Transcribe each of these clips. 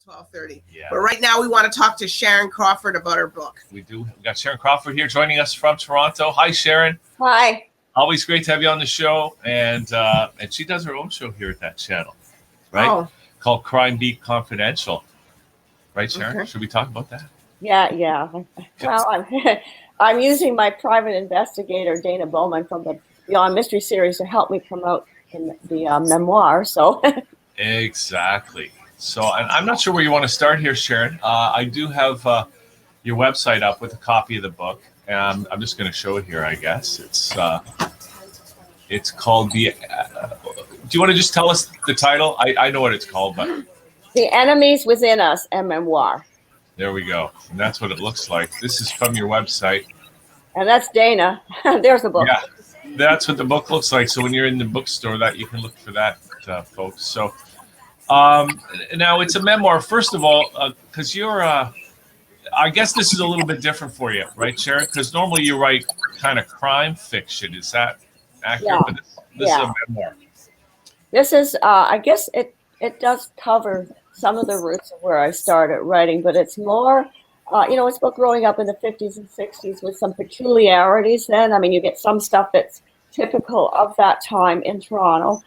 12:30. Yeah. But right now we want to talk to Sharon Crawford about her book. We do. We got Sharon Crawford here joining us from Toronto. Hi, Sharon. Hi. Always great to have you on the show. And she does her own show here at that channel, right? Oh. Called Crime Beat Confidential. Right, Sharon? Okay. Should we talk about that? Yeah. Well, I'm using my private investigator, Dana Bowman, from the Beyond Mystery series to help me promote the memoir. So Exactly. So I'm not sure where you want to start here, Sharon. I do have your website up with a copy of the book. And I'm just going to show it here, I guess. It's called the... do you want to just tell us the title? I know what it's called, but... The Enemies Within Us, a Memoir. There we go. And that's what it looks like. This is from your website. And that's Dana. There's the book. Yeah, that's what the book looks like. So when you're in the bookstore, that you can look for that, folks. So now it's a memoir, first of all, because you're... I guess this is a little bit different for you, right, Sharon? Because normally you write kind of crime fiction. Is that accurate? Yeah. But this is a memoir. This is, I guess it does cover some of the roots of where I started writing, but it's more, it's about growing up in the 50s and 60s with some peculiarities then. I mean, you get some stuff that's typical of that time in Toronto,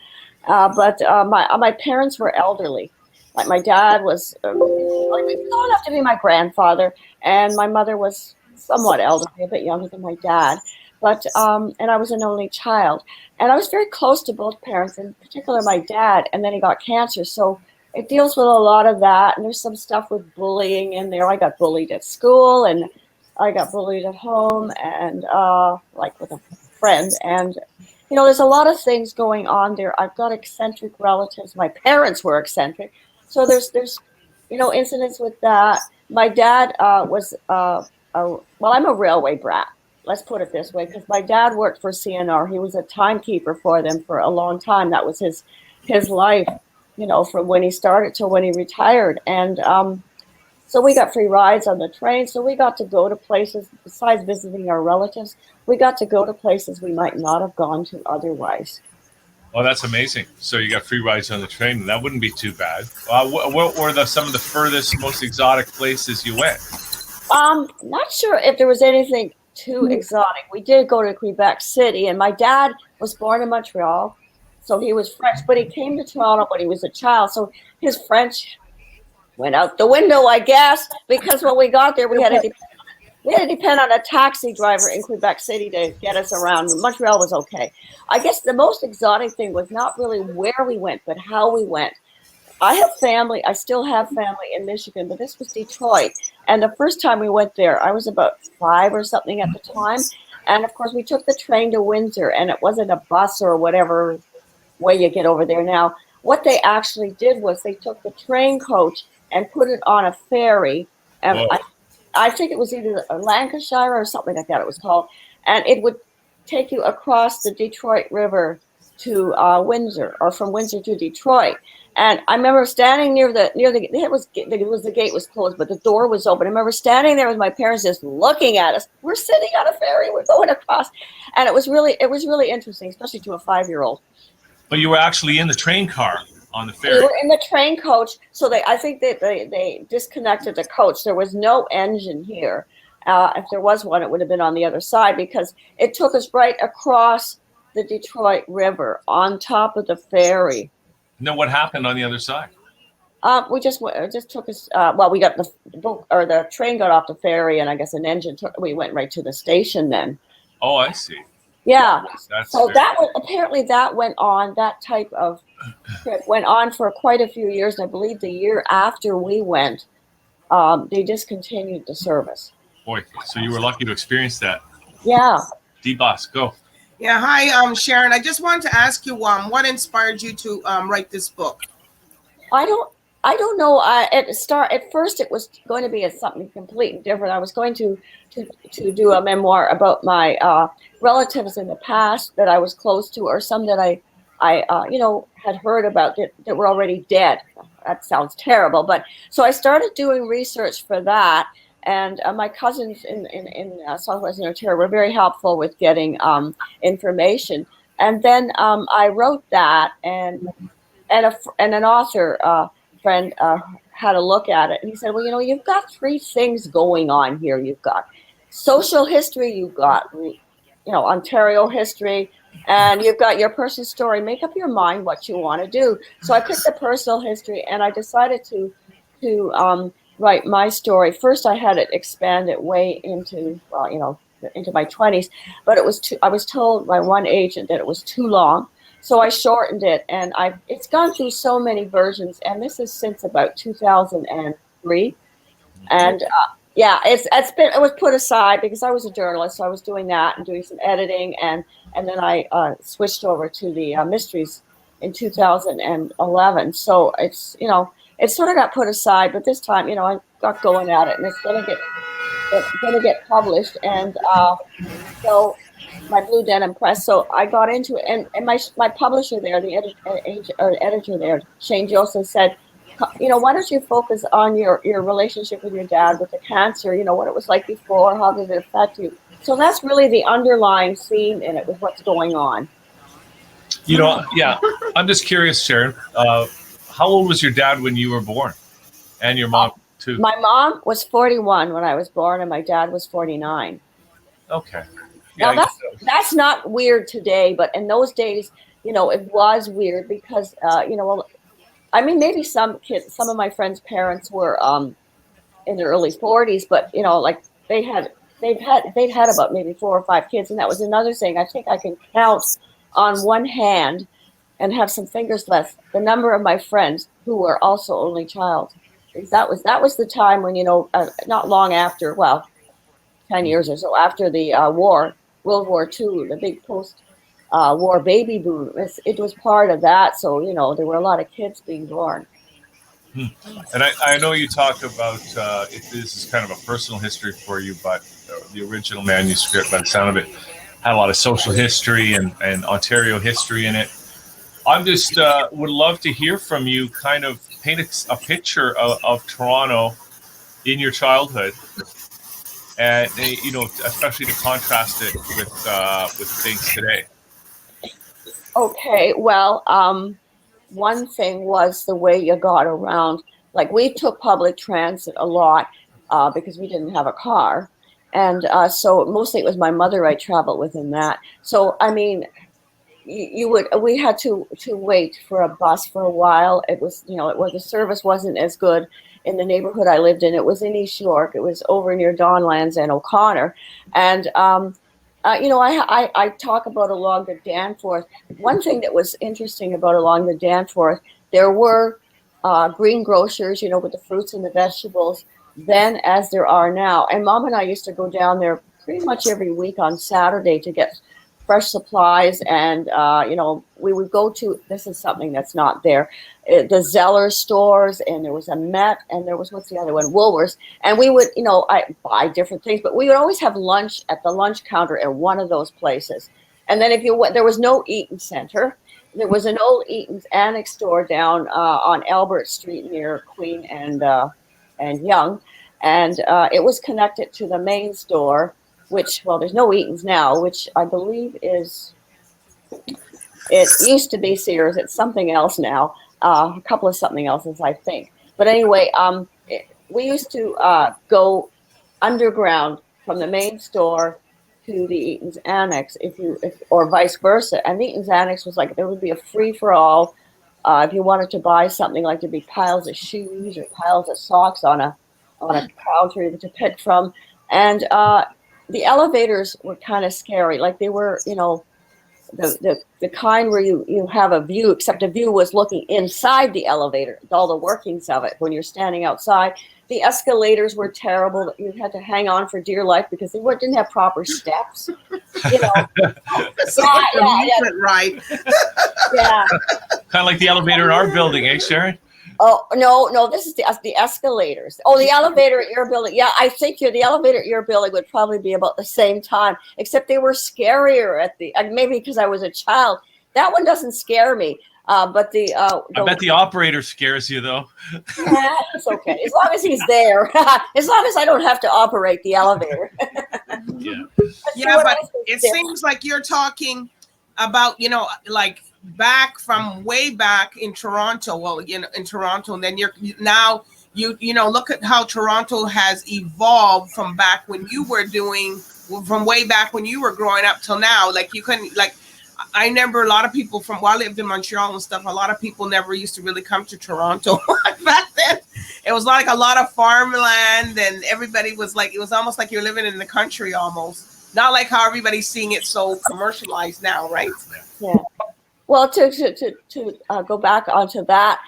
but my parents were elderly. Like my dad was old enough to be my grandfather, and my mother was somewhat elderly, a bit younger than my dad. But and I was an only child, and I was very close to both parents, in particular my dad. And then he got cancer, so it deals with a lot of that. And there's some stuff with bullying in there. I got bullied at school, and I got bullied at home, and like with a friend. And there's a lot of things going on there. I've got eccentric relatives. My parents were eccentric. So there's incidents with that. My dad was I'm a railway brat. Let's put it this way, because my dad worked for CNR. He was a timekeeper for them for a long time. That was his life, from when he started till when he retired. And so we got free rides on the train. So we got to go to places besides visiting our relatives. We got to go to places we might not have gone to otherwise. Oh, that's amazing. So you got free rides on the train. That wouldn't be too bad. What were some of the furthest, most exotic places you went? Not sure if there was anything too exotic. We did go to Quebec City, and my dad was born in Montreal, so he was French, but he came to Toronto when he was a child, so his French went out the window, I guess, because when we got there, we had to depend on a taxi driver in Quebec City to get us around. Montreal was okay. I guess the most exotic thing was not really where we went, but how we went. I have family. I still have family in Michigan, but this was Detroit. And the first time we went there, I was about 5 or something at the time. And of course, we took the train to Windsor, and it wasn't a bus or whatever way you get over there now. What they actually did was they took the train coach and put it on a ferry. And I think it was either Lancashire or something like that it was called. And it would take you across the Detroit River to Windsor, or from Windsor to Detroit. And I remember standing near the gate was closed, but the door was open. I remember standing there with my parents just looking at us. We're sitting on a ferry, we're going across. And it was really interesting, especially to a 5-year-old. But you were actually in the train car on the ferry. We were in the train coach, so I think they disconnected the coach. There was no engine here. If there was one, it would have been on the other side, because it took us right across the Detroit River on top of the ferry. And then what happened on the other side? We just took us. We got the train got off the ferry, and I guess an engine took. We went right to the station then. Oh, I see. Yeah. So that went on. That type of trip went on for quite a few years. And I believe the year after we went, they discontinued the service. Boy, so you were lucky to experience that. Yeah. D-Boss, go. Yeah, hi, Sharon. I just wanted to ask you, what inspired you to write this book? I don't know. At first, it was going to be something completely different. I was going to do a memoir about my relatives in the past that I was close to, or some that I had heard about that were already dead. That sounds terrible, but so I started doing research for that. And my cousins in Southwestern Ontario were very helpful with getting information. And then I wrote that, and an author friend had a look at it, and he said, well, you've got three things going on here. You've got social history, you've got, Ontario history, and you've got your personal story. Make up your mind what you want to do. So I picked the personal history, and I decided to write my story. First, I had it expanded way into, into my 20s, but I was told by one agent that it was too long. So I shortened it, and it's gone through so many versions, and this is since about 2003. And it was put aside because I was a journalist, so I was doing that and doing some editing, and then I switched over to the mysteries in 2011. So it's it sort of got put aside, but this time I got going at it, and it's gonna get published, and so my Blue Denim Press. So I got into it, and my publisher there, the editor there, Shane Joseph, said, why don't you focus on your relationship with your dad with the cancer, what it was like before, how did it affect you? So that's really the underlying theme in it, with what's going on. I'm just curious, Sharon, how old was your dad when you were born? And your mom, too? My mom was 41 when I was born, and my dad was 49. Okay. Now, that's not weird today, but in those days, it was weird because, maybe some of my friends' parents were in their early 40s, but like they'd had about maybe 4 or 5 kids, and that was another thing. I think I can count on one hand and have some fingers left the number of my friends who were also only child. That was the time when not long after, 10 years or so after the World War II, the big post-war baby boom. It was part of that, so there were a lot of kids being born. And I know you talk about this is kind of a personal history for you, but the original manuscript, by the sound of it, had a lot of social history and Ontario history in it. I'm just would love to hear from you, kind of paint a picture of Toronto in your childhood, and especially to contrast it with things today. Okay, well, one thing was the way you got around. Like, we took public transit a lot because we didn't have a car, and so mostly it was my mother I traveled with in that. So we had to wait for a bus for a while. It was the service wasn't as good in the neighborhood I lived in. It was in East York. It was over near Donlands and O'Connor, and I talk about along the Danforth. One thing that was interesting about along the Danforth, there were green grocers, with the fruits and the vegetables then as there are now. And Mom and I used to go down there pretty much every week on Saturday to get fresh supplies, and we would go to, this is something that's not there, the Zeller stores, and there was a Met, and there was, what's the other one, Woolworths, and we would I buy different things, but we would always have lunch at the lunch counter at one of those places. And then if you went, there was no Eaton Center. There was an old Eaton's Annex store down on Albert Street near Queen and Yonge, and it was connected to the main store, which, there's no Eaton's now, which I believe it used to be Sears. It's something else now, a couple of something else's, I think. But anyway, we used to go underground from the main store to the Eaton's Annex, or vice versa. And the Eaton's Annex was like, there would be a free-for-all. If you wanted to buy something, like there'd be piles of shoes or piles of socks on a counter to pick from. And the elevators were kind of scary. Like, they were, the kind where you have a view, except the view was looking inside the elevator, all the workings of it when you're standing outside. The escalators were terrible. You had to hang on for dear life because they didn't have proper steps. Right. Yeah. Kind of like the elevator in our building, eh, Sharon? Oh, no, this is the escalators. Oh, the elevator at your building. Yeah, I think the elevator at your building would probably be about the same time, except they were scarier maybe because I was a child. That one doesn't scare me. But I bet the operator scares you, though. Yeah, it's okay. As long as he's there. As long as I don't have to operate the elevator. Yeah. Yeah, but it seems like you're talking about, like back from way back in Toronto. Well, in Toronto, and then you know, look at how Toronto has evolved from back when you were doing, from way back when you were growing up till now. Like you couldn't, like, I remember a lot of people from, while I lived in Montreal and stuff, a lot of people never used to really come to Toronto back then. It was like a lot of farmland, and everybody was like, it was almost like you're living in the country almost. Not like how everybody's seeing it so commercialized now, right? Yeah. Well, to go back onto that,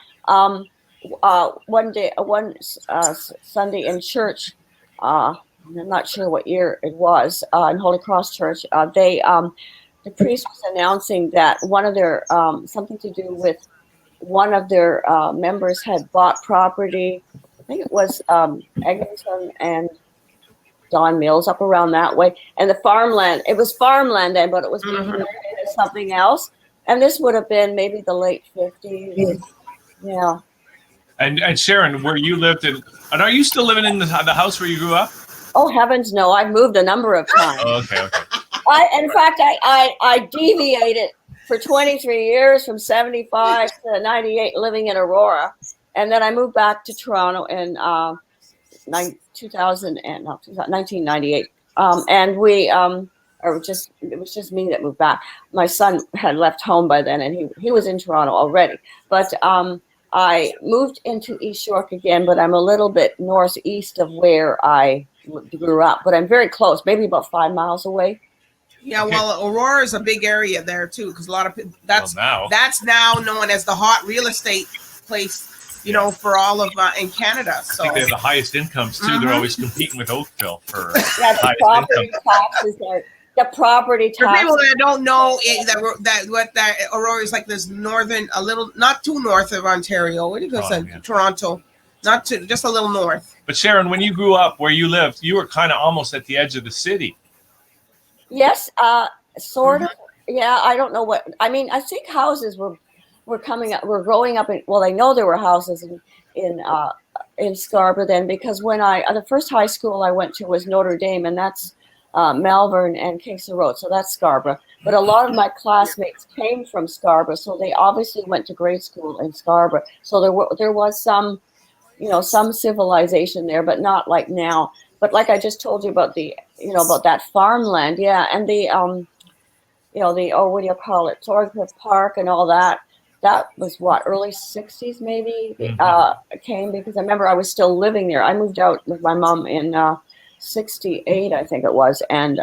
one Sunday in church, I'm not sure what year it was, in Holy Cross Church, the priest was announcing that one of their, something to do with one of their members had bought property. I think it was Eglinton and Don Mills, up around that way. And the farmland, it was farmland then, but it was being converted into something else. And this would have been maybe the late 50s. Yeah. And Sharon, where you lived and are you still living in the house where you grew up? Oh, heavens, no. I've moved a number of times. Oh, okay. In fact, I deviated for 23 years from 75 to 98 living in Aurora. And then I moved back to Toronto in 1998. And we, it was just me that moved back. My son had left home by then, and he was in Toronto already. But I moved into East York again, but I'm a little bit northeast of where I grew up. But I'm very close, maybe about 5 miles away. Yeah, well, Aurora is a big area there too, because a lot of that's now known as the hot real estate place, you know, for all of in Canada. So I think they have the highest incomes too. They're always competing with Oakville for the property taxes. The property tax. For people that don't know that Aurora is like this northern, a little, not too north of Ontario. What do you say? Toronto, not too, just a little north. But Sharon, when you grew up where you lived, you were kind of almost at the edge of the city. Yes, sort of. Yeah, I don't know what. I mean, I think houses were coming up. We're growing up in. Well, I know there were houses in Scarborough then, because when the first high school I went to was Notre Dame, and that's Malvern and Kingston Road, so that's Scarborough. But a lot of my classmates came from Scarborough, so they obviously went to grade school in Scarborough. So there was some, some civilization there, but not like now. But like I just told you about about that farmland, yeah, and the what do you call it, Thorncliffe Park and all that. That was what, early 60s maybe, came, because I remember I was still living there. I moved out with my mom in 68, I think it was, and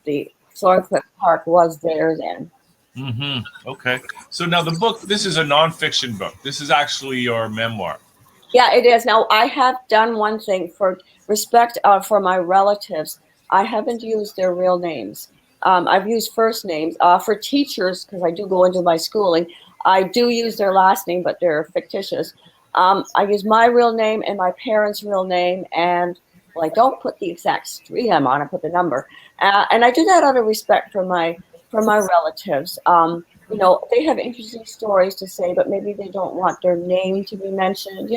the Thorncliffe Park was there then. Okay. So now the book, this is a nonfiction book. This is actually your memoir. Yeah, it is. Now, I have done one thing for respect for my relatives. I haven't used their real names. I've used first names. For teachers, because I do go into my schooling, I do use their last name, but they're fictitious. I use my real name and my parents' real name, and I don't put the exact street I'm on. I put the number, and I do that out of respect for my relatives. They have interesting stories to say, but maybe they don't want their name to be mentioned.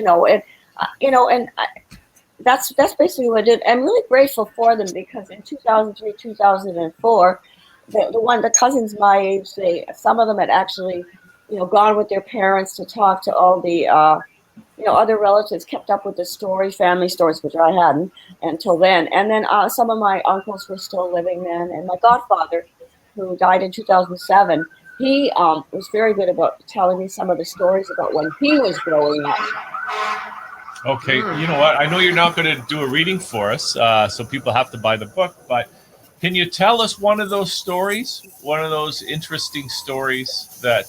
That's basically what I did. I'm really grateful for them, because in 2003, 2004, the cousins my age, some of them had actually, gone with their parents to talk to all the, other relatives, kept up with the family stories, which I hadn't until then. And then some of my uncles were still living then, and my godfather, who died in 2007, he was very good about telling me some of the stories about when he was growing up. Okay, you know what? I know you're not going to do a reading for us, so people have to buy the book, but can you tell us one of those stories, one of those interesting stories that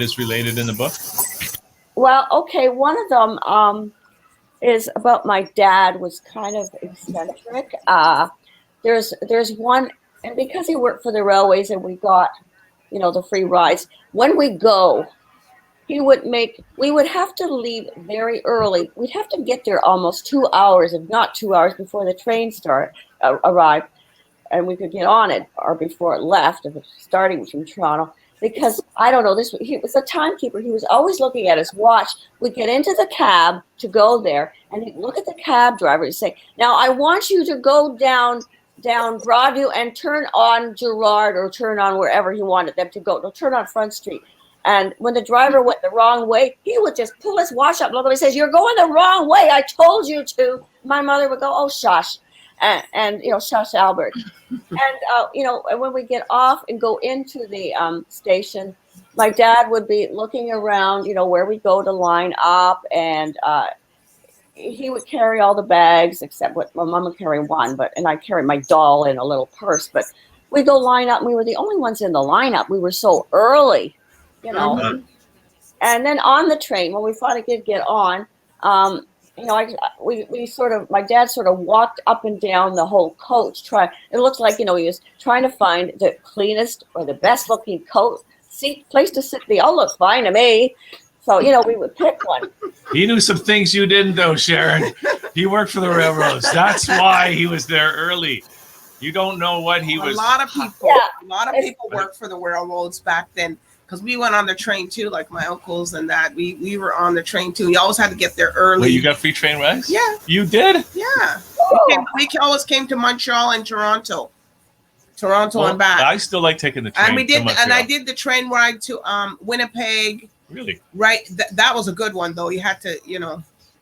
is related in the book? Well, okay, one of them is about my dad was kind of eccentric. There's one, and because he worked for the railways and we got, the free rides, when we go, we would have to leave very early. We'd have to get there almost 2 hours, if not 2 hours, before the train arrived, and we could get on it, or before it left, if it's starting from Toronto. Because, I don't know, he was a timekeeper. He was always looking at his watch. We'd get into the cab to go there, and he'd look at the cab driver and say, now, I want you to go down Broadview and turn on Gerrard, or turn on wherever he wanted them to go. No, turn on Front Street. And when the driver went the wrong way, he would just pull his watch up. Another way says, "You're going the wrong way. I told you to." My mother would go, "Oh, shush," and shush, Albert. And when we get off and go into the station, my dad would be looking around, where we go to line up, and he would carry all the bags except what my mom would carry one, and I carry my doll in a little purse. But we go line up, and we were the only ones in the lineup. We were so early, Mhm. And then on the train, when we finally did get on, my dad sort of walked up and down the whole coach. It looked like, he was trying to find the cleanest or the best looking place to sit. They all look fine to me. So, we would pick one. He knew some things you didn't know, Sharon. He worked for the railroads. That's why he was there early. You don't know what he was. A lot of people worked for the railroads back then. Because we went on the train too, like my uncles and that. We were on the train too. We always had to get there early. Wait, you got free train rides? Yeah. You did? Yeah. We always came to Montreal and Toronto. And back. I still like taking the train. And I did the train ride to Winnipeg. Really? Right. That was a good one though. You had to,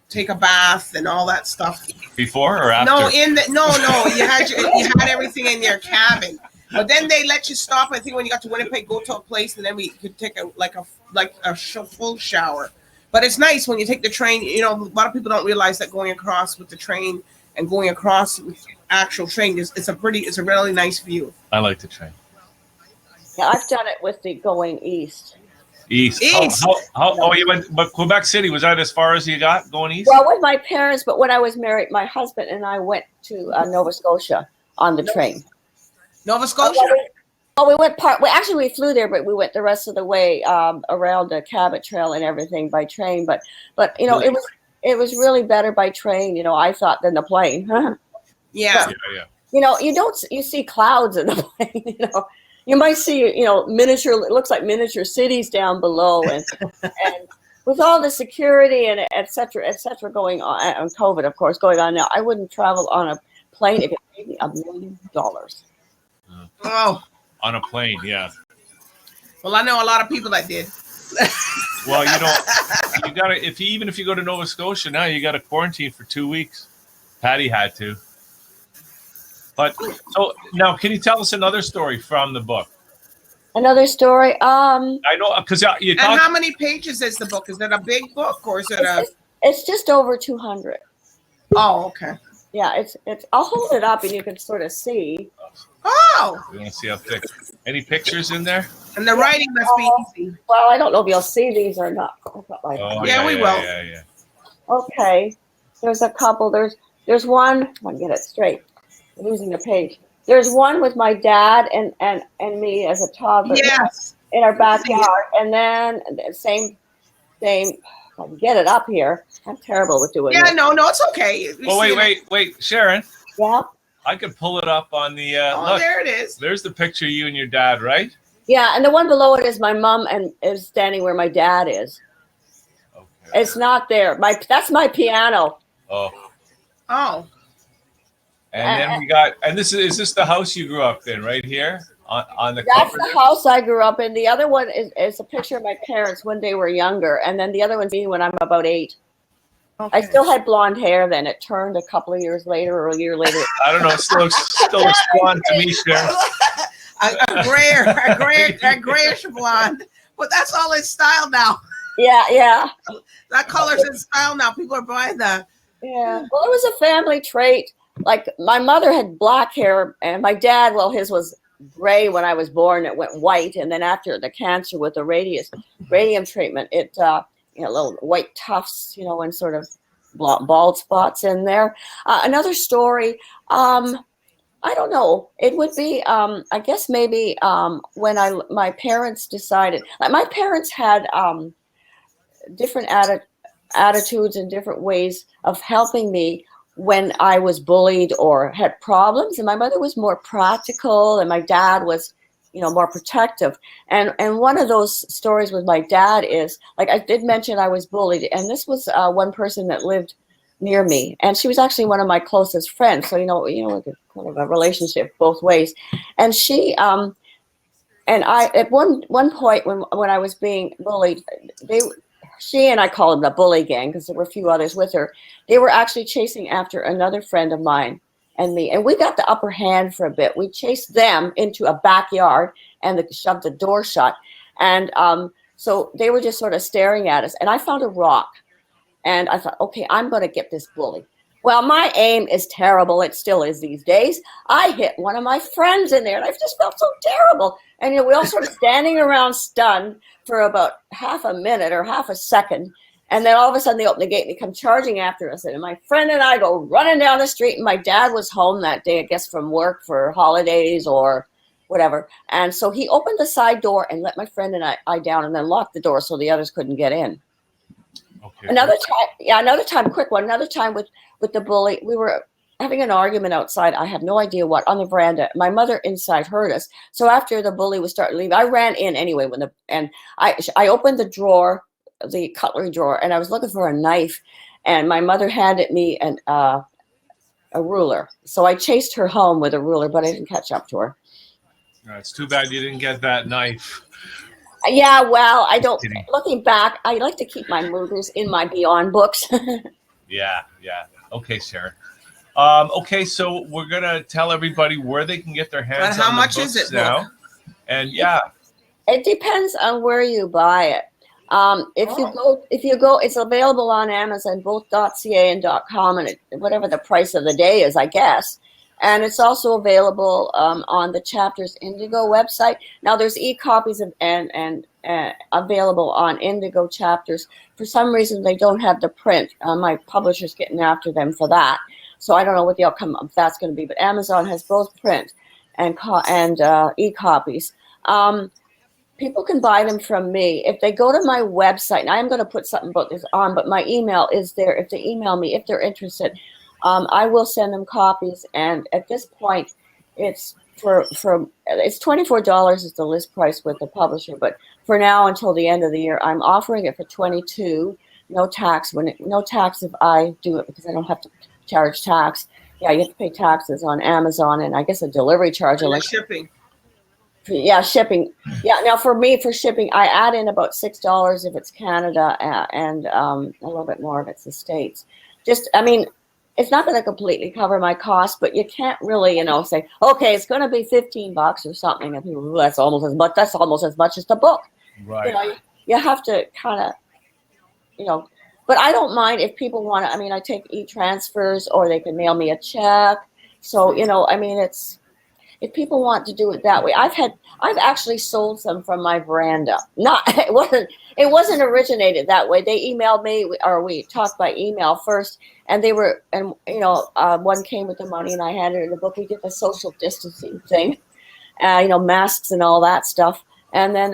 take a bath and all that stuff. Before or after? No, you had everything in your cabin. But then they let you stop. I think when you got to Winnipeg, go to a place, and then we could take a full shower. But it's nice when you take the train. A lot of people don't realize that going across with the train and going across with the actual train it's a really nice view. I like the train. Yeah, I've done it with the going east. East. You went, but Quebec City, was that as far as you got going east? Well, with my parents, but when I was married, my husband and I went to Nova Scotia on the train. Nova Scotia? We flew there, but we went the rest of the way around the Cabot Trail and everything by train. But it was really better by train, I thought, than the plane. Yeah. But, you see clouds in the plane, You might see, miniature, it looks like miniature cities down below. And with all the security and et cetera going on, and COVID, of course, going on now, I wouldn't travel on a plane if it paid me $1 million. Oh. On a plane, yeah. Well, I know a lot of people that did. Well, you gotta if you go to Nova Scotia now, you gotta quarantine for 2 weeks. Patty had to. But so now, can you tell us another story from the book? Another story? I know, because you talked. And how many pages is the book? Is it a big book or is it It's just over 200. Oh, okay. Yeah, it's. I'll hold it up and you can sort of see. Oh. You want to see how thick? Any pictures in there? And the writing must be easy. Well, I don't know if you'll see these or not. Yeah, we will. Yeah. Okay. There's a couple. There's one. I want to get it straight. I'm losing a page. There's one with my dad and me as a toddler. Yes. In our backyard, and then the same. I can get it up here. I'm terrible with doing it. Yeah, no, it's okay. Oh, wait, Sharon. Yeah. I could pull it up on the. Look, there it is. There's the picture of you and your dad, right? Yeah, and the one below it is my mom and is standing where my dad is. Okay. It's not there. That's my piano. Oh. And then we got, and is this the house you grew up in, right here on the cover? That's the house I grew up in. The other one is a picture of my parents when they were younger, and then the other one's me when I'm about 8. Okay. I still had blonde hair then. It turned a couple of years later or a year later. I don't know. It still looks blonde to me, Sharon. a grayish blonde. But that's all in style now. Yeah. That color's in style now. People are buying that. Yeah. Well, it was a family trait. Like my mother had black hair and my dad, well, his was gray when I was born. It went white. And then after the cancer with the radium treatment, it, little white tufts, and sort of bald spots in there. Another story, I don't know. It would be, I guess maybe when my parents decided, like my parents had different attitudes and different ways of helping me when I was bullied or had problems. And my mother was more practical and my dad was, more protective. And one of those stories with my dad is, like I did mention I was bullied. And this was one person that lived near me. And she was actually one of my closest friends. So, like kind of a relationship both ways. And she And I, at one point when I was being bullied, she and I call them the bully gang because there were a few others with her. They were actually chasing after another friend of mine and me, and we got the upper hand for a bit. We chased them into a backyard and shoved the door shut, and so they were just sort of staring at us. And I found a rock, and I thought, okay, I'm going to get this bully. Well, my aim is terrible. It still is these days. I hit one of my friends in there, and I just felt so terrible. And we all sort of standing around stunned for about half a minute or half a second. And then all of a sudden they open the gate and they come charging after us. And my friend and I go running down the street. And my dad was home that day, I guess, from work for holidays or whatever. And so he opened the side door and let my friend and I down and then locked the door so the others couldn't get in. Okay. Another time with the bully, we were having an argument outside. I have no idea what, on the veranda. My mother inside heard us. So after the bully was starting to leave, I ran in anyway and I opened the drawer, the cutlery drawer, and I was looking for a knife, and my mother handed me a ruler. So I chased her home with a ruler, but I didn't catch up to her. It's too bad you didn't get that knife. Yeah, well, I don't. Looking back, I like to keep my murders in my Beyond books. Yeah. Okay, Sharon. Okay, so we're gonna tell everybody where they can get their hands on how the much books is it now. And yeah, it depends on where you buy it. If you go, it's available on Amazon, both .ca and .com, and whatever the price of the day is, I guess. And it's also available on the Chapters Indigo website. Now there's e-copies and available on Indigo Chapters. For some reason, they don't have the print. My publisher's getting after them for that. So I don't know what the outcome of that's going to be. But Amazon has both print and e-copies. People can buy them from me. If they go to my website, and I am going to put something about this on, but my email is there. If they email me, if they're interested, I will send them copies. And at this point, it's it's $24 is the list price with the publisher. But for now, until the end of the year, I'm offering it for $22, no tax. No tax if I do it because I don't have to charge tax. Yeah, you have to pay taxes on Amazon and I guess a delivery charge. Like shipping. Yeah, shipping. Yeah, now for me, for shipping, I add in about $6 if it's Canada and a little bit more if it's the States. It's not going to completely cover my cost, but you can't really, say, okay, it's going to be $15 or something. And people, that's almost as much. That's almost as much as the book. Right. You have to kind of, but I don't mind if people want to. I take e-transfers or they can mail me a check. So, it's. If people want to do it that way, I've actually sold some from my veranda. It wasn't originated that way. They emailed me, or we talked by email first, and one came with the money, and I handed her the book. We did the social distancing thing, masks and all that stuff. And then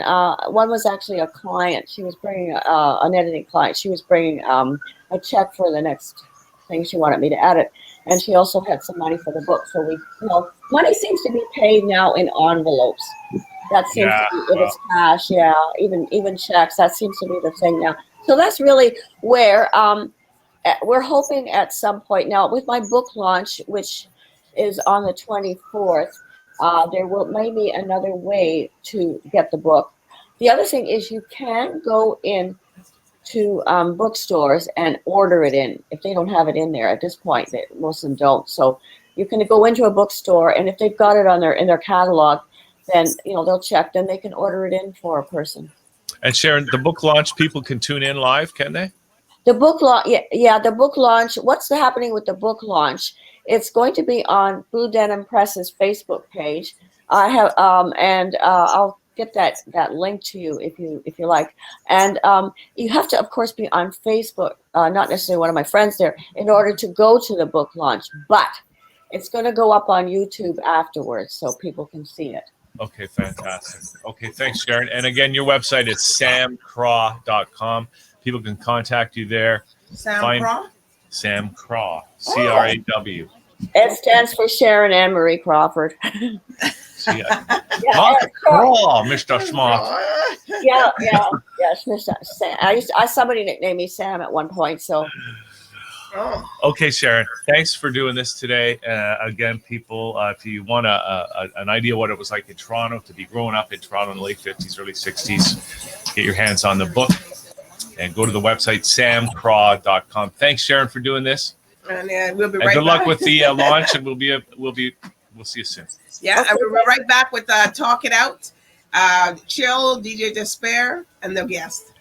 one was actually a client. She was bringing an editing client. She was bringing a check for the next thing she wanted me to edit. And she also had some money for the book. So money seems to be paid now in envelopes. That seems to be, if it's cash, even checks, that seems to be the thing now. So that's really where we're hoping at some point. Now, with my book launch, which is on the 24th, there may be another way to get the book. The other thing is you can go in to bookstores and order it in if they don't have it in there at this point. Most of them don't. So you can go into a bookstore, and if they've got it in their catalog, then they'll check. Then they can order it in for a person. And Sharon, the book launch, people can tune in live, can they? The book launch, the book launch. What's happening with the book launch? It's going to be on Blue Denim Press's Facebook page. I have I'll get that link to you if you like. And you have to, of course, be on Facebook, not necessarily one of my friends there, in order to go to the book launch. But it's going to go up on YouTube afterwards so people can see it. Okay, fantastic. Okay, thanks, Sharon. And again, your website is samcraw.com. People can contact you there. Sam Craw? Sam Craw, CRAW. It stands for Sharon A Crawford. Craw, Mr. Smart. Yes, Mr. Sam. Somebody nicknamed me Sam at one point, so. Oh. Okay, Sharon, thanks for doing this today. Again, people, if you want an idea what it was like in Toronto to be growing up in Toronto in the late 50s, early 60s, get your hands on the book and go to the website samcraw.com. Thanks, Sharon, for doing this. And we'll be And right good back. luck with the launch, and we'll see you soon. Yeah, and we'll be right back with Talk It Out, Chill, DJ Despair, and the guest.